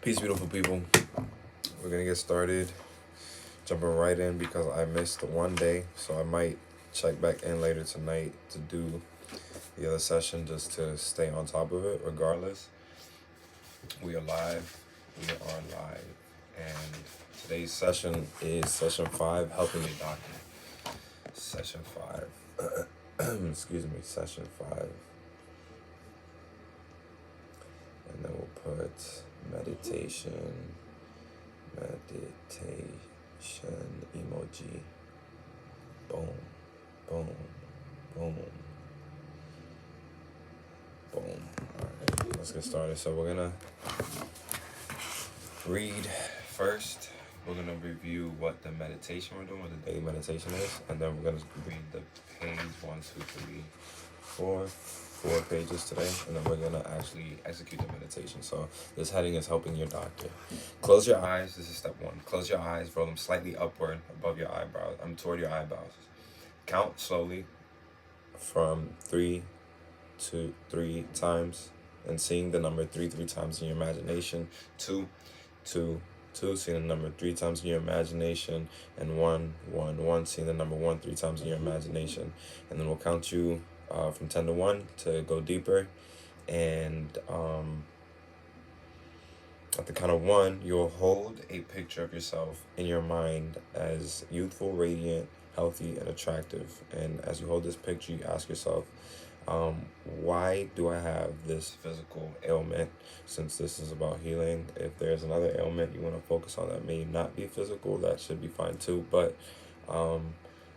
Peace, beautiful people. We're gonna get started. Jumping right in because I missed one day, so I might check back in later tonight to do the other session just to stay on top of it. Regardless, we are live. We are live, and today's session is session 5, helping your doctor. Session 5. Excuse me, session 5, and then we'll put meditation emoji. Boom, boom, boom, boom. Alright, let's get started. So we're gonna read first. We're gonna review what the meditation we're doing, what the daily meditation is, and then we're gonna read the page 1, 2, 3, 4 pages today, and then we're gonna actually execute the meditation. So this heading is helping your doctor. Close your eyes. This is step 1. Close your eyes, roll them slightly upward above your eyebrows, toward your eyebrows. Count slowly from 3 to 3 times, and seeing the number 3 times in your imagination. 2, 2, 2, seeing the number 3 times in your imagination, and 1, 1, 1, seeing the number 1 3 times in your imagination. And then we'll count you from 10 to 1 to go deeper, and at the count of 1, you'll hold a picture of yourself in your mind as youthful, radiant, healthy, and attractive. And as you hold this picture, you ask yourself, why do I have this physical ailment? Since this is about healing, if there's another ailment you want to focus on that may not be physical, that should be fine too. But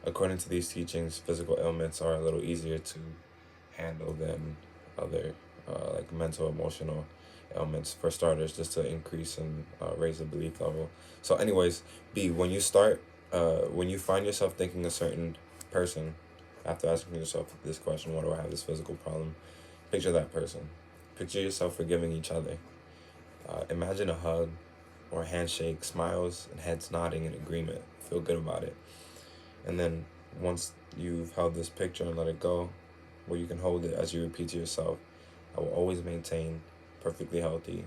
according to these teachings, physical ailments are a little easier to handle than other like mental, emotional ailments, for starters, just to increase and raise the belief level. So anyways, B, when you start, when you find yourself thinking a certain person, after asking yourself this question, why do I have this physical problem? Picture that person. Picture yourself forgiving each other. Imagine a hug or a handshake, smiles and heads nodding in agreement. Feel good about it. And then once you've held this picture and let it go, where you can hold it as you repeat to yourself, I will always maintain perfectly healthy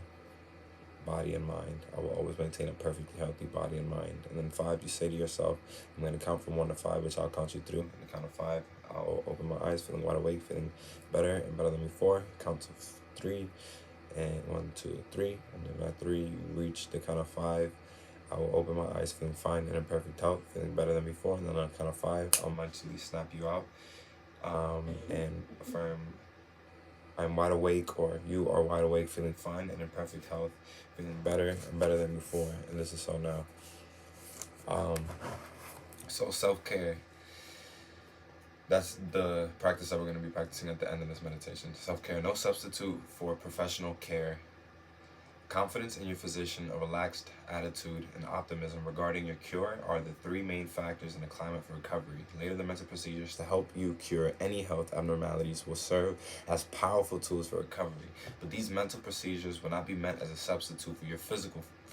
body and mind. I will always maintain a perfectly healthy body and mind. And then 5, you say to yourself, I'm going to count from 1 to 5, which I'll count you through. In the count of 5, I'll open my eyes, feeling wide awake, feeling better and better than before. Count to 3, and 1, 2, 3. And then at 3, you reach the count of 5. I will open my eyes, feeling fine and in perfect health, feeling better than before. And then on the count of 5, I'll mentally snap you out and affirm, I'm wide awake, or you are wide awake, feeling fine and in perfect health, feeling better and better than before. And this is so now. So self-care, that's the practice that we're going to be practicing at the end of this meditation. Self-care, no substitute for professional care. Confidence in your physician, a relaxed attitude, and optimism regarding your cure are the 3 main factors in the climate for recovery. Later, the mental procedures to help you cure any health abnormalities will serve as powerful tools for recovery. But these mental procedures will not be meant as a substitute for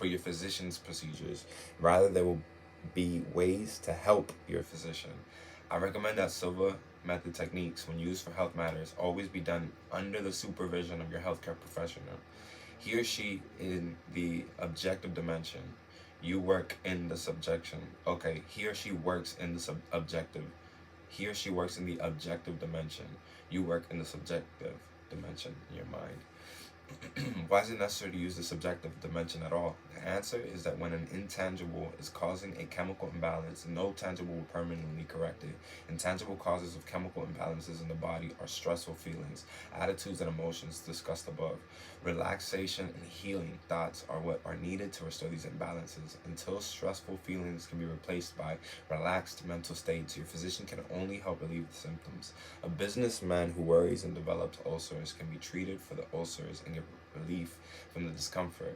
your physician's procedures. Rather, they will be ways to help your physician. I recommend that Silva Method techniques, when used for health matters, always be done under the supervision of your healthcare professional. He or she in the objective dimension. You work in the subjection. Okay, he or she works in the subjective. He or she works in the objective dimension. You work in the subjective dimension in your mind. Why is it necessary to use the subjective dimension at all? The answer is that when an intangible is causing a chemical imbalance, no tangible will permanently correct it. Intangible causes of chemical imbalances in the body are stressful feelings, attitudes, and emotions discussed above. Relaxation and healing thoughts are what are needed to restore these imbalances. Until stressful feelings can be replaced by relaxed mental states, your physician can only help relieve the symptoms. A businessman who worries and develops ulcers can be treated for the ulcers and get relief from the discomfort.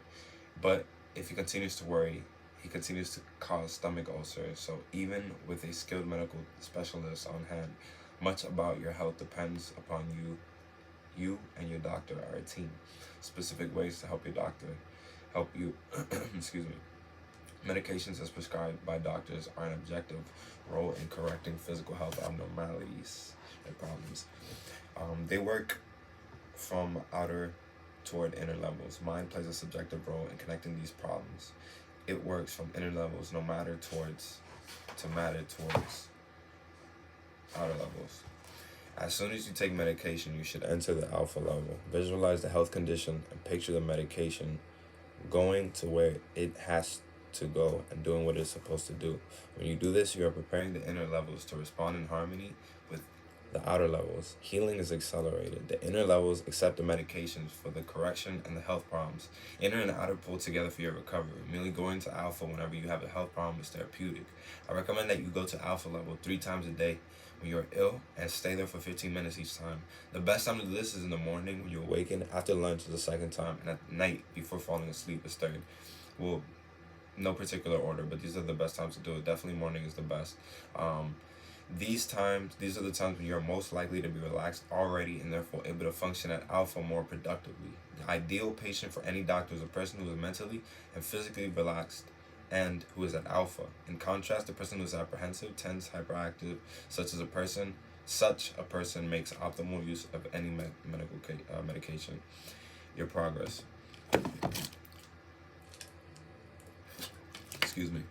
But if he continues to worry, he continues to cause stomach ulcers. So even with a skilled medical specialist on hand, much about your health depends upon you. You and your doctor are a team. Specific ways to help your doctor help you. Excuse me. Medications as prescribed by doctors are an objective role in correcting physical health abnormalities and problems. They work from outer toward inner levels. Mind plays a subjective role in connecting these problems. It works from inner levels no matter towards to matter towards outer levels. As soon as you take medication, you should enter the alpha level. Visualize the health condition and picture the medication going to where it has to go and doing what it's supposed to do. When you do this, you are preparing the inner levels to respond in harmony with the outer levels. Healing is accelerated. The inner levels accept the medications for the correction and the health problems. Inner and outer pull together for your recovery. Merely going to alpha whenever you have a health problem is therapeutic. I recommend that you go to alpha level 3 times a day when you're ill and stay there for 15 minutes each time. The best time to do this is in the morning when you awaken, after lunch is the second time, and at night before falling asleep is third. Well, no particular order, but these are the best times to do it. Definitely morning is the best. These are the times when you're most likely to be relaxed already and therefore able to function at alpha more productively. The ideal patient for any doctor is a person who is mentally and physically relaxed and who is at alpha. In contrast, the person who is apprehensive, tense, hyperactive, such a person makes optimal use of any medication. Your progress. Excuse me.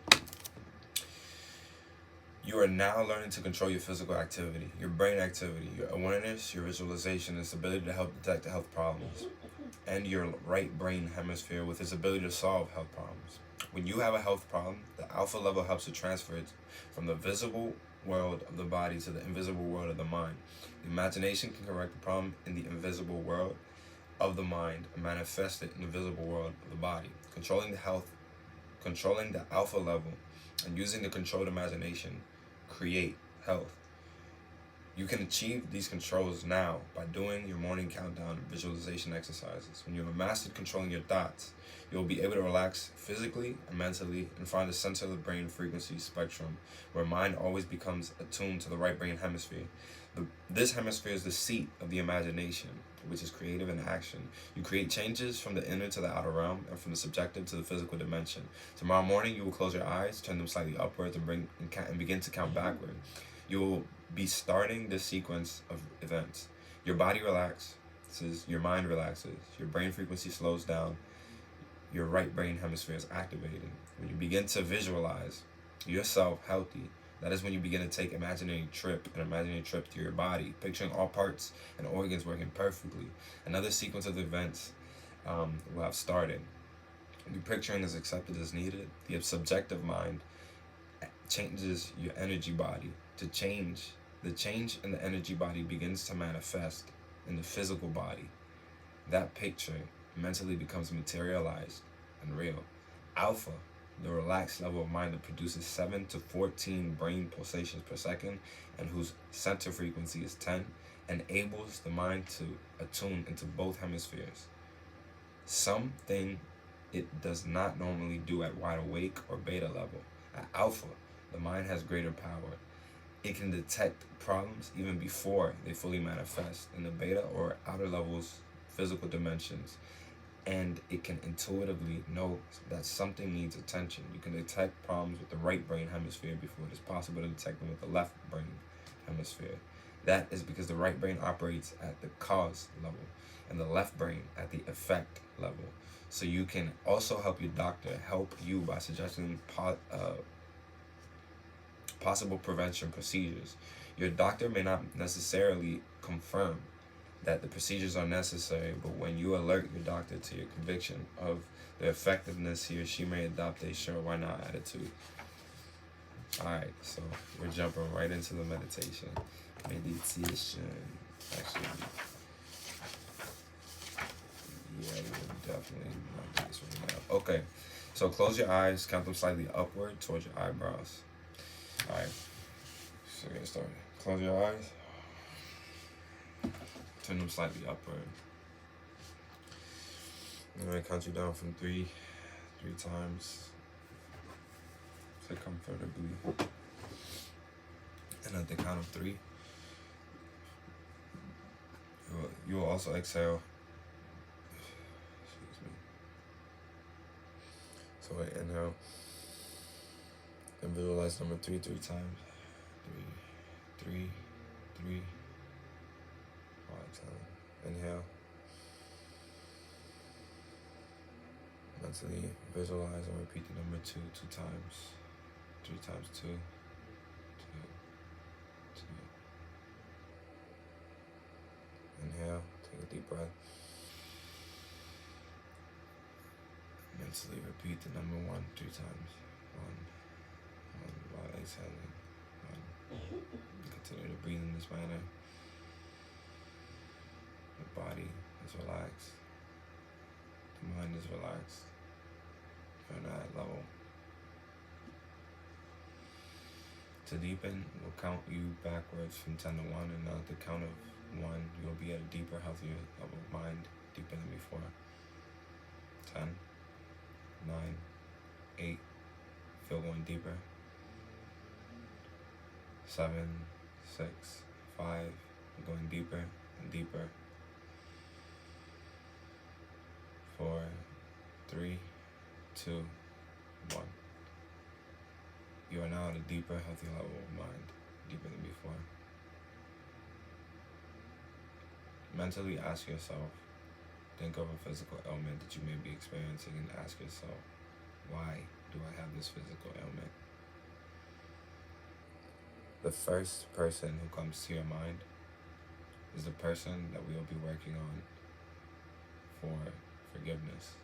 You are now learning to control your physical activity, your brain activity, your awareness, your visualization, its ability to help detect health problems, and your right brain hemisphere with its ability to solve health problems. When you have a health problem, the alpha level helps to transfer it from the visible world of the body to the invisible world of the mind. The imagination can correct the problem in the invisible world of the mind and manifest it in the visible world of the body. Controlling the alpha level and using the controlled imagination create health. You can achieve these controls now by doing your morning countdown and visualization exercises. When you have mastered controlling your thoughts, you will be able to relax physically and mentally and find the center of the brain frequency spectrum where mind always becomes attuned to the right brain hemisphere. This hemisphere is the seat of the imagination, which is creative in action. You create changes from the inner to the outer realm and from the subjective to the physical dimension. Tomorrow morning, you will close your eyes, turn them slightly upwards, and begin to count backward. You will be starting this sequence of events. Your body relaxes, your mind relaxes, your brain frequency slows down, your right brain hemisphere is activated. When you begin to visualize yourself healthy, that is when you begin to take an imaginary trip through your body, picturing all parts and organs working perfectly. Another sequence of events will have started. Your picturing is accepted as needed. The subjective mind changes your energy body. The change in the energy body begins to manifest in the physical body. That picture mentally becomes materialized and real. Alpha, the relaxed level of mind that produces 7 to 14 brain pulsations per second and whose center frequency is 10, enables the mind to attune into both hemispheres. Something it does not normally do at wide awake or beta level. At alpha, the mind has greater power. It can detect problems even before they fully manifest in the beta or outer levels, physical dimensions, and it can intuitively know that something needs attention. You can detect problems with the right brain hemisphere before it is possible to detect them with the left brain hemisphere. That is because the right brain operates at the cause level and the left brain at the effect level. So you can also help your doctor help you by suggesting possible prevention procedures. Your doctor may not necessarily confirm that the procedures are necessary, but when you alert your doctor to your conviction of the effectiveness, he or she may adopt a sure why not attitude. Alright, so we're jumping right into the meditation. Actually, yeah, we're definitely not doing this right now. Okay, so close your eyes, count them slightly upward towards your eyebrows. Alright, so we're gonna start. Close your eyes. Turn them slightly upward. I'm gonna count you down from three times. Sit comfortably. And at the count of 3, you will also exhale. Excuse me. So I inhale. And visualize number 3 times. 3, 5 times. Inhale. Mentally visualize and repeat the number 2 times. 3 times 2. 2. 2. Inhale, take a deep breath. Mentally repeat the number 1 3 times. 1. While exhaling. 1. Continue to breathe in this manner. The body is relaxed. The mind is relaxed. You're on that level. To deepen, we'll count you backwards from 10 to 1, and at the count of 1, you'll be at a deeper, healthier level of mind, deeper than before. 10, 9, 8, feel going deeper. 7, 6, 5, going deeper and deeper. 4, 3, 2, 1. You are now at a deeper, healthier level of mind, deeper than before. Mentally ask yourself, think of a physical ailment that you may be experiencing and ask yourself, why do I have this physical ailment? The first person who comes to your mind is the person that we will be working on for forgiveness.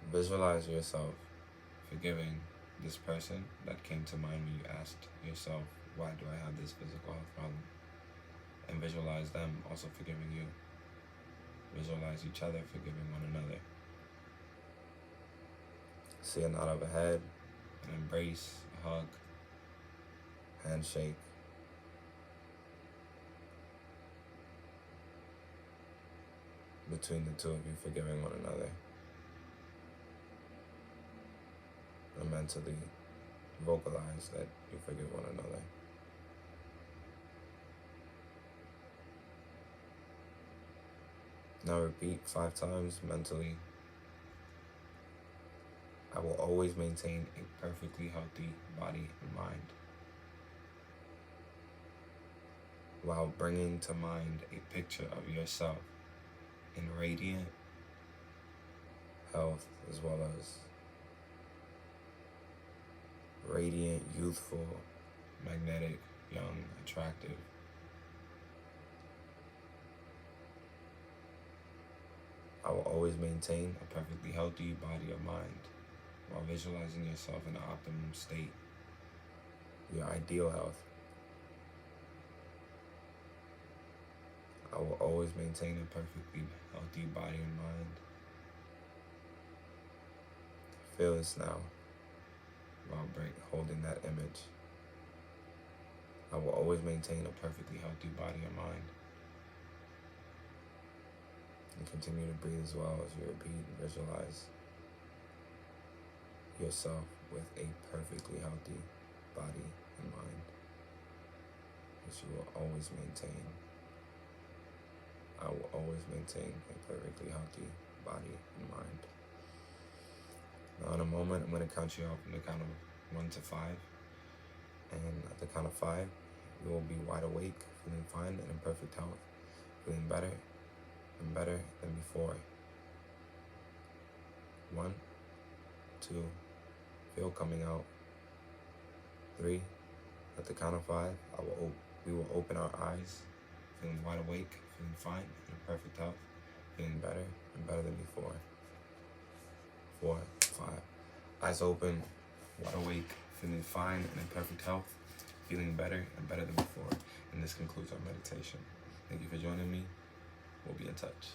Visualize yourself forgiving this person that came to mind when you asked yourself, why do I have this physical health problem? And visualize them also forgiving you. Visualize each other forgiving one another. See a nod of a head, an embrace, a hug, handshake. Between the two of you forgiving one another. And mentally vocalize that you forgive one another. Now repeat 5 times mentally. I will always maintain a perfectly healthy body and mind, while bringing to mind a picture of yourself in radiant health, as well as radiant, youthful, magnetic, young, attractive. I will always maintain a perfectly healthy body or mind, while visualizing yourself in an optimum state, your ideal health. I will always maintain a perfectly healthy body and mind. Feel this now while holding that image. I will always maintain a perfectly healthy body and mind. And continue to breathe as well as you repeat and visualize yourself with a perfectly healthy body and mind, which you will always maintain. I will always maintain a perfectly healthy body and mind. Now in a moment, I'm going to count you out from the count of 1 to 5. And at the count of 5, you will be wide awake, feeling fine and in perfect health, feeling better and better than before. 1, 2, feel coming out. 3, at the count of 5, we will open our eyes, feeling wide awake, feeling fine and in perfect health, feeling better and better than before. 4, 5, eyes open, wide awake, feeling fine and in perfect health, feeling better and better than before. And this concludes our meditation. Thank you for joining me. We'll be in touch.